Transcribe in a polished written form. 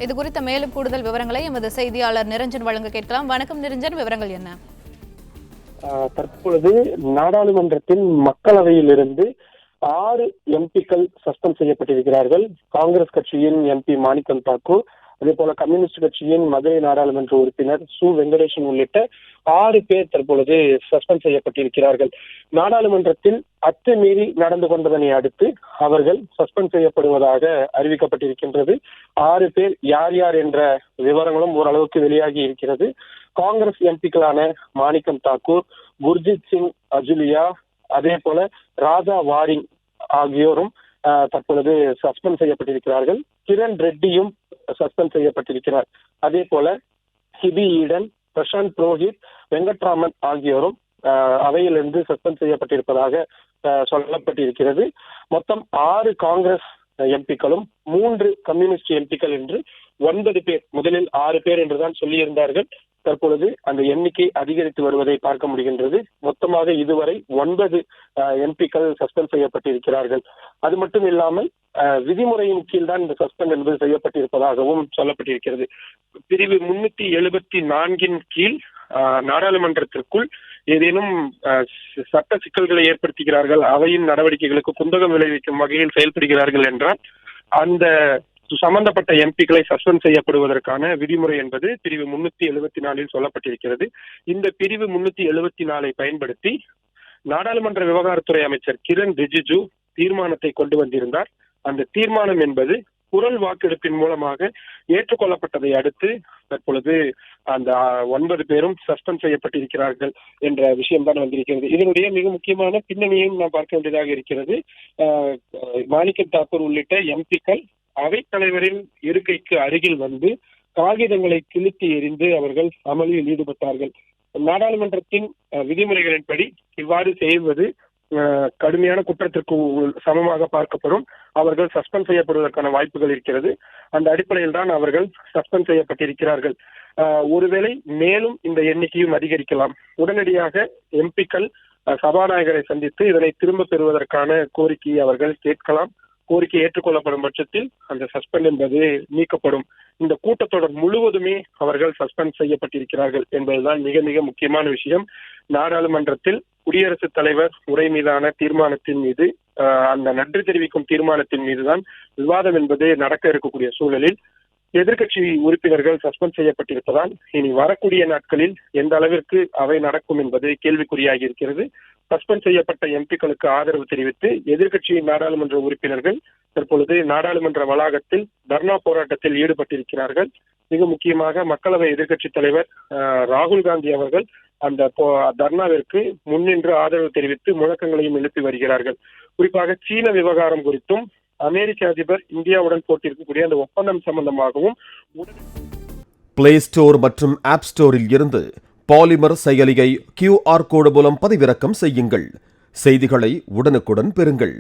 இது குறித்த மேலும் கூடுதல் விவரங்களை எமது செய்தியாளர் நிரஞ்சன் வழங்க கேட்கலாம். வணக்கம் நிரஞ்சன், விவரங்கள் என்ன? தற்பொழுது நாடாளுமன்றத்தின் மக்களவையிலிருந்து 6 எம்பிக்கள் சஸ்பெண்ட் செய்யப்பட்டிருக்கிறார்கள். காங்கிரஸ் கட்சியின் எம்பி மாணிக்கம் தாக்கூர், அதே போல கம்யூனிஸ்ட் கட்சியின் மதுரை நாடாளுமன்ற உறுப்பினர் சு வெங்கடேசன் உள்ளிட்ட 6 பேர் தற்பொழுது சஸ்பெண்ட் செய்யப்பட்டிருக்கிறார்கள். நாடாளுமன்றத்தில் அத்துமீறி நடந்து கொண்டதனை அடுத்து அவர்கள் சஸ்பெண்ட் செய்யப்படுவதாக அறிவிக்கப்பட்டிருக்கின்றது. 6 பேர் யார் யார் என்ற விவரங்களும் ஓரளவுக்கு வெளியாகி இருக்கிறது. காங்கிரஸ் எம்பிக்களான மாணிக்கம் தாக்கூர், குர்ஜித் சிங் அஜுலியா, அதே போல ராஜா வாரிங் ஆகியோரும் தற்பொழுது சஸ்பெண்ட் செய்யப்பட்டிருக்கிறார்கள். கிரண் ரெட்டியும் சஸ்பெண்ட் செய்யப்பட்டிருக்கிறார். அதே போல ஹிபி ஈடன், பிரசாந்த் புரோஹித், வெங்கட்ராமன் ஆகியோரும் அவையிலிருந்து சஸ்பெண்ட் செய்யப்பட்டிருப்பதாக சொல்லப்பட்டிருக்கிறது. மொத்தம் 6 காங்கிரஸ் எம்பிக்களும் 3 கம்யூனிஸ்ட் எம்பிக்கள் என்று 9 பேர், முதலில் 6 பேர் என்றுதான் சொல்லியிருந்தார்கள். தற்பொழுது அந்த எண்ணிக்கை அதிகரித்து வருவதை பார்க்க முடிகின்றது. மொத்தமாக இதுவரை 9 எம்பிக்கள் சஸ்பெண்ட் செய்யப்பட்டிருக்கிறார்கள். அது மட்டும் இல்லாமல் விதிமுறையின் கீழ் தான் இந்த சஸ்பெண்ட் என்பது செய்யப்பட்டிருப்பதாகவும் சொல்லப்பட்டிருக்கிறது. பிரிவு 374 கீழ் நாடாளுமன்றத்திற்குள் ஏதேனும் சட்ட சிக்கல்களை ஏற்படுத்துகிறார்கள், அவையின் நடவடிக்கைகளுக்கு குந்தகம் விளைவிக்கும் வகையில் செயல்படுகிறார்கள் என்றால் அந்த சம்பந்தப்பட்ட எம்பிக்களை சஸ்பெண்ட் செய்யப்படுவதற்கான விதிமுறை என்பது பிரிவு 374 சொல்லப்பட்டிருக்கிறது. இந்த பிரிவு 374 பயன்படுத்தி நாடாளுமன்ற விவகாரத்துறை அமைச்சர் கிரண் ரிஜிஜு தீர்மானத்தை கொண்டு வந்திருந்தார். அந்த தீர்மானம் என்பது குரல் வாக்கெடுப்பின் மூலமாக ஏற்றுக்கொள்ளப்பட்டதை அடுத்து தற்பொழுது அந்த 9 பேரும் சஸ்பெண்ட் செய்யப்பட்டிருக்கிறார்கள் என்ற விஷயம் தான் வந்திருக்கிறது. இதனுடைய மிக முக்கியமான பின்னணியையும் நாம் பார்க்க வேண்டியதாக இருக்கிறது. மாணிக்கம் தாக்கூர் உள்ளிட்ட எம்பிக்கள் அவைத்தலைவரின் இருக்கைக்கு அருகில் வந்து காகிதங்களை கிழித்து எறிந்து அவர்கள் அமளியில் ஈடுபட்டார்கள். நாடாளுமன்றத்தின் விதிமுறைகளின்படி இவ்வாறு செய்வது கடுமையான குற்றத்திற்கு சமமாக பார்க்கப்படும். அவர்கள் சஸ்பெண்ட் செய்யப்படுவதற்கான வாய்ப்புகள் இருக்கிறது. அந்த அடிப்படையில் தான் அவர்கள் சஸ்பெண்ட் செய்யப்பட்டிருக்கிறார்கள். ஒருவேளை மேலும் இந்த எண்ணிக்கையும் அதிகரிக்கலாம். உடனடியாக எம்பிக்கள் சபாநாயகரை சந்தித்து இதனை திரும்ப பெறுவதற்கான கோரிக்கையை அவர்கள் கேட்கலாம். கோரிக்கை ஏற்றுக்கொள்ளப்படும் பட்சத்தில் அந்த சஸ்பெண்ட் என்பது நீக்கப்படும். இந்த கூட்டத்தொடர் முழுவதுமே அவர்கள் சஸ்பெண்ட் செய்யப்பட்டிருக்கிறார்கள் என்பதுதான் மிக மிக முக்கியமான விஷயம். நாடாளுமன்றத்தில் குடியரசுத் தலைவர் உரை மீதான தீர்மானத்தின் மீது, அந்த நன்றி தெரிவிக்கும் தீர்மானத்தின் மீதுதான் விவாதம் என்பது நடக்க இருக்கக்கூடிய சூழலில் எதிர்கட்சி உறுப்பினர்கள் சஸ்பெண்ட் செய்யப்பட்டிருப்பதால் இனி வரக்கூடிய நாட்களில் எந்த அளவிற்கு அவை நடக்கும் என்பது கேள்விக்குறியாகி இருக்கிறது. சஸ்பெண்ட் செய்யப்பட்ட எம்பிக்களுக்கு ஆதரவு தெரிவித்து எதிர்கட்சியின் நாடாளுமன்ற உறுப்பினர்கள் தற்பொழுது நாடாளுமன்ற வளாகத்தில் தர்ணா போராட்டத்தில் ஈடுபட்டிருக்கிறார்கள். மிக முக்கியமாக மக்களவை எதிர்கட்சி தலைவர் ராகுல் காந்தி அவர்கள் அந்த தர்ணாவிற்கு முன்னின்று ஆதரவு தெரிவித்து முழக்கங்களையும் எழுப்பி வருகிறார்கள். குறிப்பாக சீன விவகாரம் குறித்தும் அமெரிக்க அதிபர் இந்தியாவுடன் போட்டிருக்கக்கூடிய அந்த ஒப்பந்தம் சம்பந்தமாகவும் பிளே ஸ்டோர் மற்றும் ஆப் ஸ்டோரில் இருந்து பாலிமர் செயலியை QR கோடு மூலம் பதிவிறக்கம் செய்யுங்கள். செய்திகளை உடனுக்குடன் பெறுங்கள்.